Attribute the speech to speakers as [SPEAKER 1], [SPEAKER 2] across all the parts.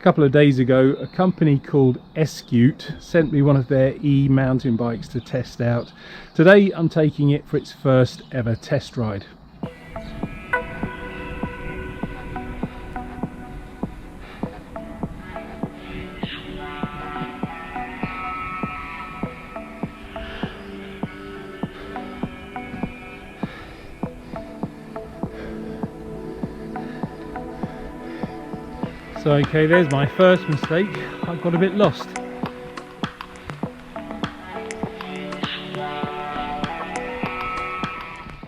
[SPEAKER 1] couple of days ago, a company called Eskute sent me one of their e-mountain bikes to test out. Today I'm taking it for its first ever test ride. So okay, there's my first mistake. I got a bit lost.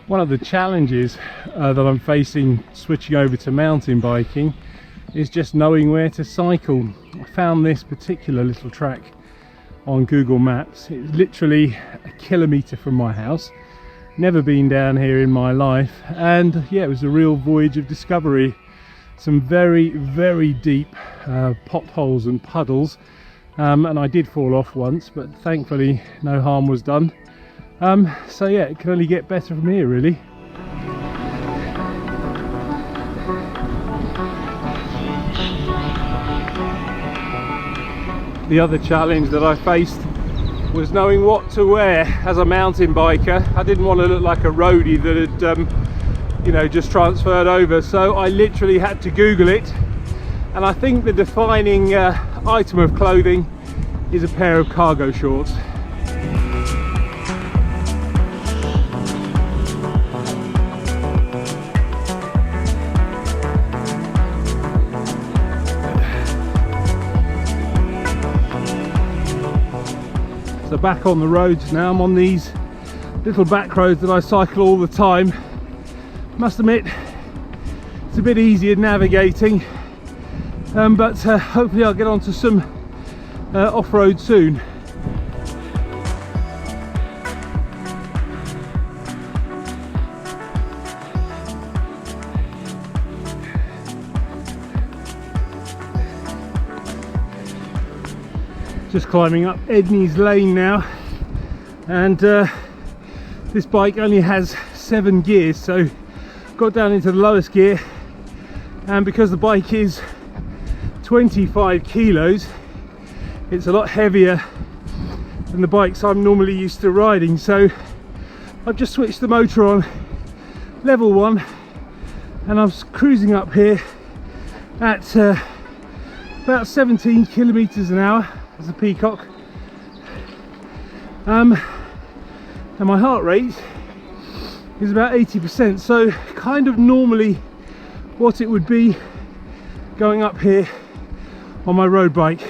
[SPEAKER 1] One of the challenges that I'm facing switching over to mountain biking is just knowing where to cycle. I found this particular little track on Google Maps. It's literally a kilometre from my house. Never been down here in my life, and yeah, it was a real voyage of discovery. Some very deep potholes and puddles, and I did fall off once, but thankfully no harm was done. So yeah, it can only get better from here really. The other challenge that I faced was knowing what to wear as a mountain biker. I didn't want to look like a roadie that had you know, just transferred over, so I literally had to Google it, and I think the defining item of clothing is a pair of cargo shorts. So back on the roads now. I'm on these little back roads that I cycle all the time. Must admit, it's a bit easier navigating, but hopefully I'll get onto some off-road soon. Just climbing up Edney's Lane now, and this bike only has 7 gears, so got down into the lowest gear, and because the bike is 25 kilos, it's a lot heavier than the bikes I'm normally used to riding. So I've just switched the motor on level 1, and I'm cruising up here at about 17 kilometers an hour as a peacock, and my heart rate is about 80%, so kind of normally what it would be going up here on my road bike.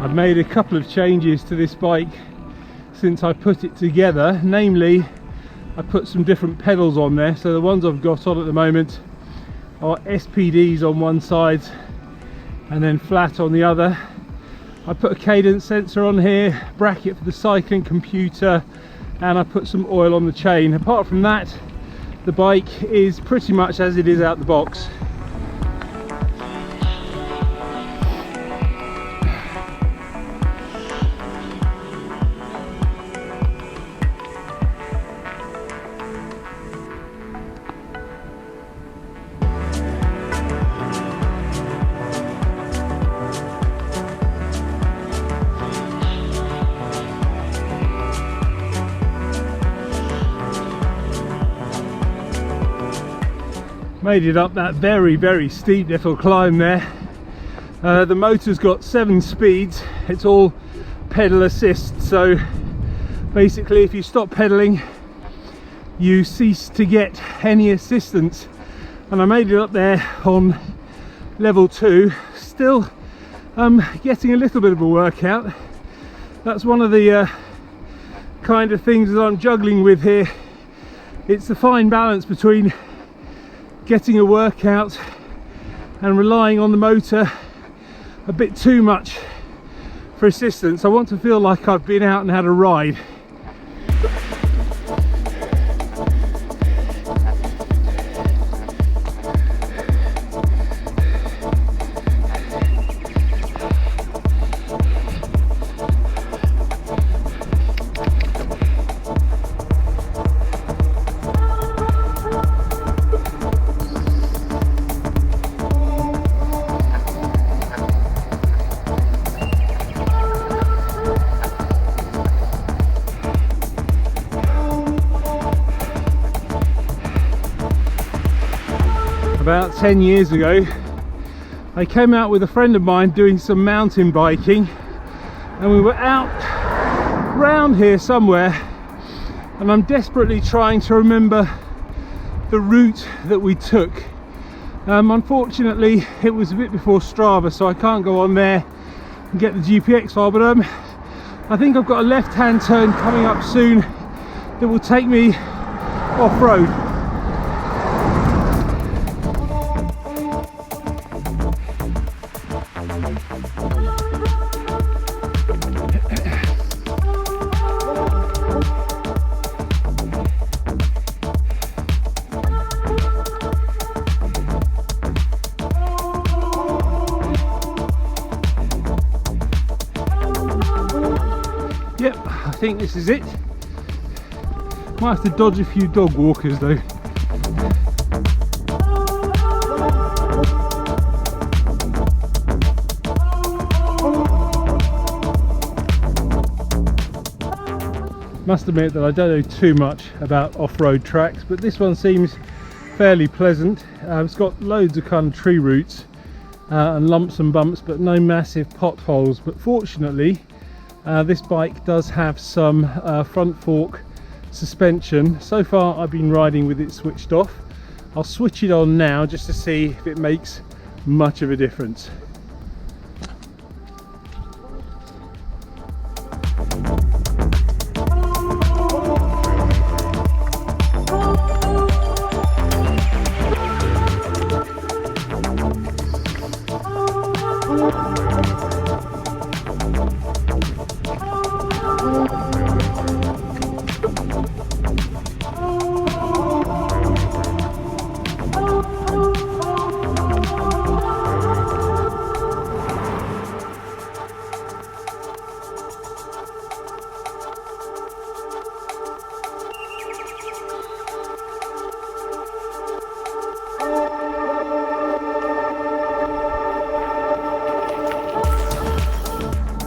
[SPEAKER 1] I've made a couple of changes to this bike since I put it together. Namely, I put some different pedals on there. So the ones I've got on at the moment are SPDs on one side and then flat on the other. I put a cadence sensor on here, bracket for the cycling computer, and I put some oil on the chain. Apart from that, the bike is pretty much as it is out the box. Made it up that very steep little climb there. The motor's got 7 speeds. It's all pedal assist, so basically if you stop pedaling you cease to get any assistance, and I made it up there on level 2. Still getting a little bit of a workout. That's one of the kind of things that I'm juggling with here. It's the fine balance between getting a workout and relying on the motor a bit too much for assistance. I want to feel like I've been out and had a ride. About 10 years ago, I came out with a friend of mine doing some mountain biking, and we were out round here somewhere, and I'm desperately trying to remember the route that we took. Unfortunately, it was a bit before Strava, so I can't go on there and get the GPX file, but I think I've got a left-hand turn coming up soon that will take me off-road. Yep, I think this is it. Might have to dodge a few dog walkers though. Must admit that I don't know too much about off-road tracks, but this one seems fairly pleasant. It's got loads of kind of tree roots and lumps and bumps, but no massive potholes. But fortunately, this bike does have some front fork suspension. So far I've been riding with it switched off. I'll switch it on now just to see if it makes much of a difference.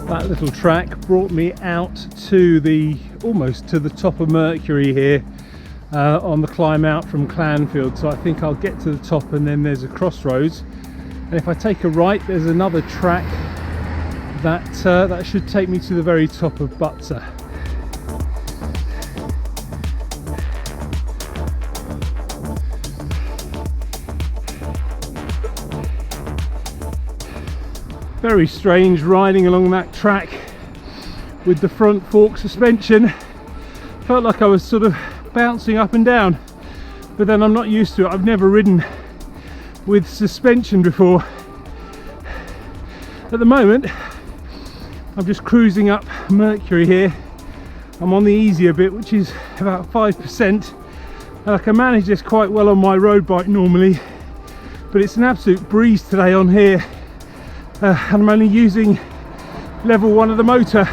[SPEAKER 1] That little track brought me out to almost to the top of Mercury here on the climb out from Clanfield. So I think I'll get to the top, and then there's a crossroads, and if I take a right there's another track that should take me to the very top of Butser. Very strange riding along that track with the front fork suspension. Felt like I was sort of bouncing up and down, but then I'm not used to it. I've never ridden with suspension before. At the moment I'm just cruising up Mercury here. I'm on the easier bit, which is about 5%, and I can manage this quite well on my road bike normally, but it's an absolute breeze today on here. And I'm only using level 1 of the motor.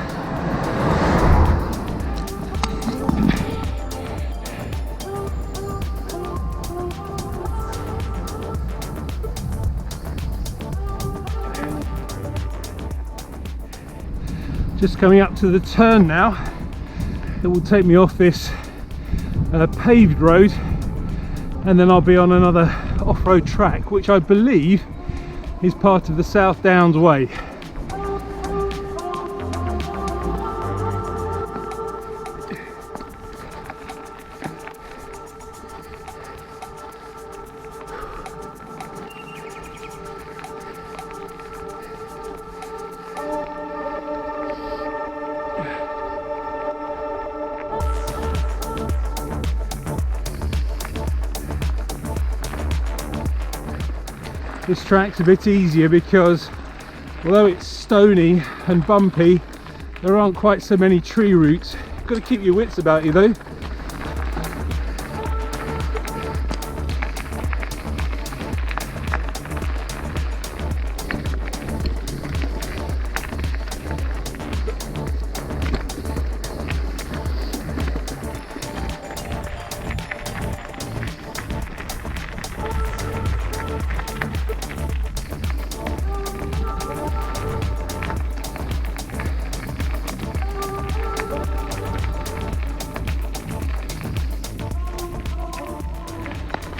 [SPEAKER 1] Just coming up to the turn now that will take me off this paved road, and then I'll be on another off-road track, which I believe is part of the South Downs Way. this track's a bit easier because although it's stony and bumpy, there aren't quite so many tree roots. You've got to keep your wits about you though.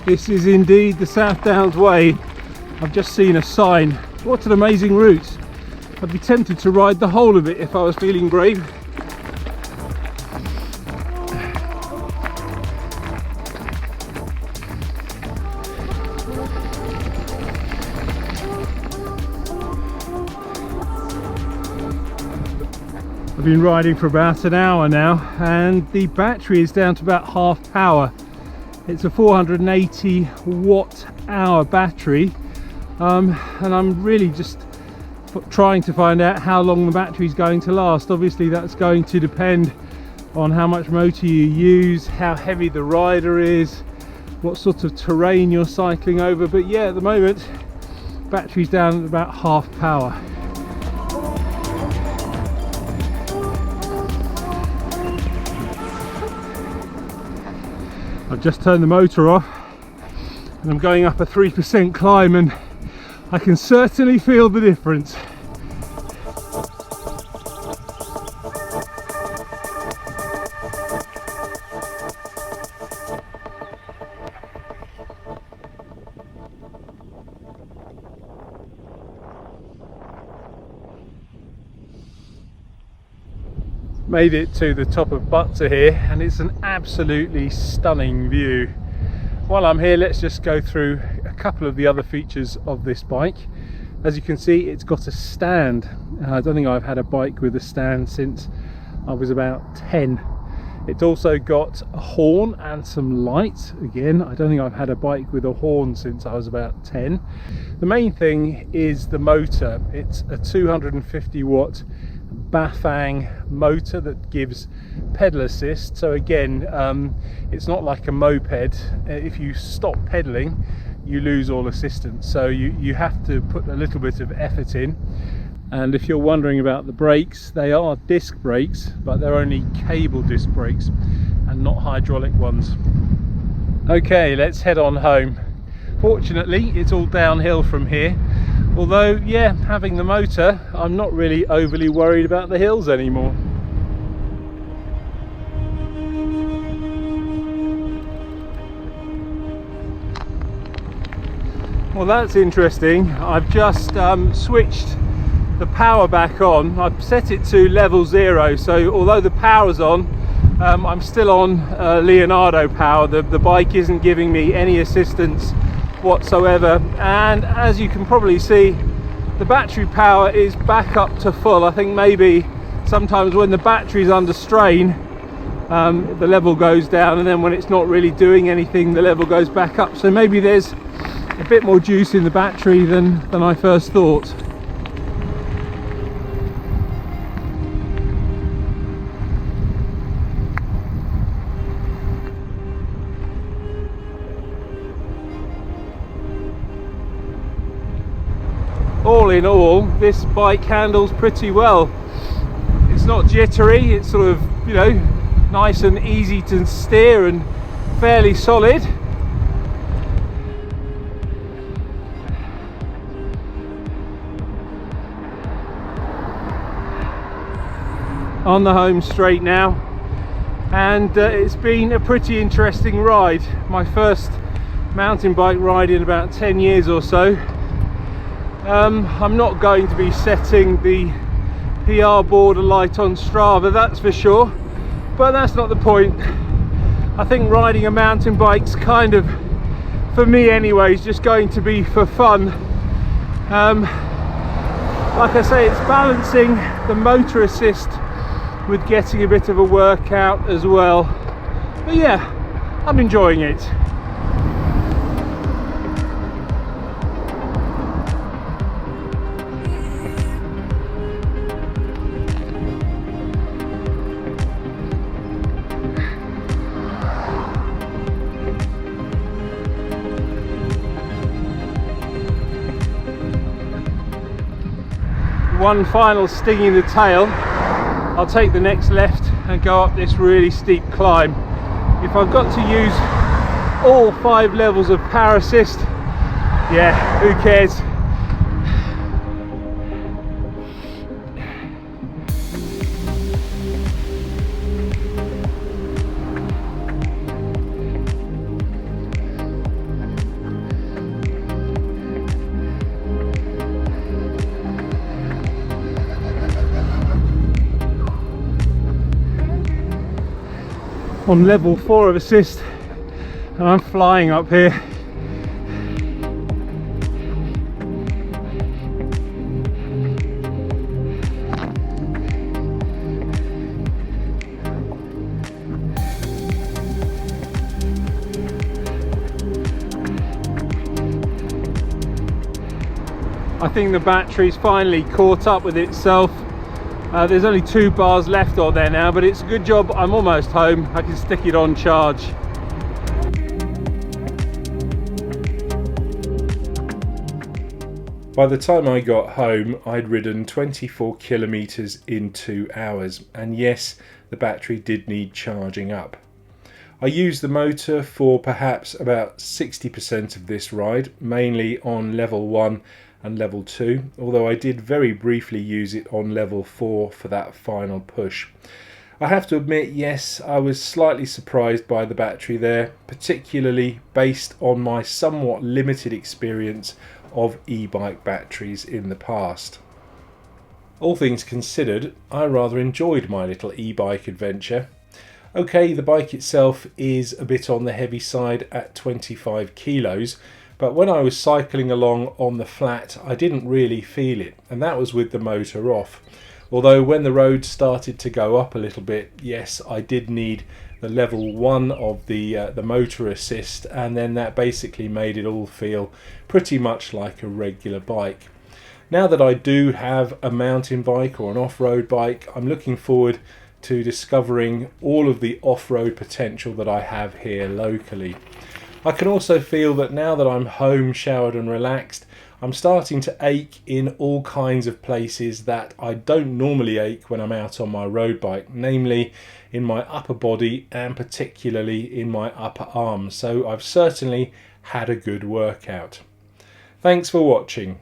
[SPEAKER 1] This is indeed the South Downs Way. I've just seen a sign. What an amazing route. I'd be tempted to ride the whole of it if I was feeling brave. I've been riding for about an hour now and the battery is down to about half power. It's a 480 watt hour battery, and I'm really just trying to find out how long the battery is going to last. Obviously that's going to depend on how much motor you use, how heavy the rider is, what sort of terrain you're cycling over, but yeah, at the moment battery's down at about half power. I've just turned the motor off and I'm going up a 3% climb and I can certainly feel the difference. Made it to the top of Butser here and it's an absolutely stunning view. While I'm here, let's just go through a couple of the other features of this bike. As you can see, it's got a stand. I don't think I've had a bike with a stand since I was about 10. It's also got a horn and some lights. Again, I don't think I've had a bike with a horn since I was about 10. The main thing is the motor. It's a 250 watt Bafang motor that gives pedal assist. So again, it's not like a moped. If you stop pedaling, you lose all assistance. So you have to put a little bit of effort in. And if you're wondering about the brakes, they are disc brakes, but they're only cable disc brakes and not hydraulic ones. Okay, let's head on home. Fortunately, it's all downhill from here. Although, yeah, having the motor, I'm not really overly worried about the hills anymore. Well, that's interesting. I've just switched the power back on. I've set it to level 0, so although the power's on, I'm still on Leonardo power. The bike isn't giving me any assistance whatsoever, and as you can probably see, the battery power is back up to full. I think maybe sometimes when the battery's under strain, the level goes down, and then when it's not really doing anything, the level goes back up. So maybe there's a bit more juice in the battery than I first thought. All in all, this bike handles pretty well. It's not jittery, it's sort of, you know, nice and easy to steer and fairly solid. On the home straight now, and it's been a pretty interesting ride. My first mountain bike ride in about 10 years or so. I'm not going to be setting the PR border light on Strava, that's for sure, but that's not the point. I think riding a mountain bike's kind of, for me anyway, is just going to be for fun. Like I say, it's balancing the motor assist with getting a bit of a workout as well. But yeah, I'm enjoying it. one final sting in the tail, I'll take the next left and go up this really steep climb. If I've got to use all 5 levels of power assist, yeah, who cares? On level 4 of assist, and I'm flying up here. I think the battery's finally caught up with itself. There's only 2 bars left on there now, but it's a good job I'm almost home. I can stick it on charge. By the time I got home, I'd ridden 24 kilometers in 2 hours, and yes, the battery did need charging up. I used the motor for perhaps about 60% of this ride, mainly on level 1 and level 2, although I did very briefly use it on level 4 for that final push. I have to admit, yes, I was slightly surprised by the battery there, particularly based on my somewhat limited experience of e-bike batteries in the past. All things considered, I rather enjoyed my little e-bike adventure. Okay, the bike itself is a bit on the heavy side at 25 kilos, but when I was cycling along on the flat, I didn't really feel it, and that was with the motor off. Although when the road started to go up a little bit, yes, I did need the level 1 of the motor assist, and then that basically made it all feel pretty much like a regular bike. Now that I do have a mountain bike or an off-road bike, I'm looking forward to discovering all of the off-road potential that I have here locally. I can also feel that now that I'm home, showered and relaxed, I'm starting to ache in all kinds of places that I don't normally ache when I'm out on my road bike, namely in my upper body and particularly in my upper arms. So I've certainly had a good workout. Thanks for watching.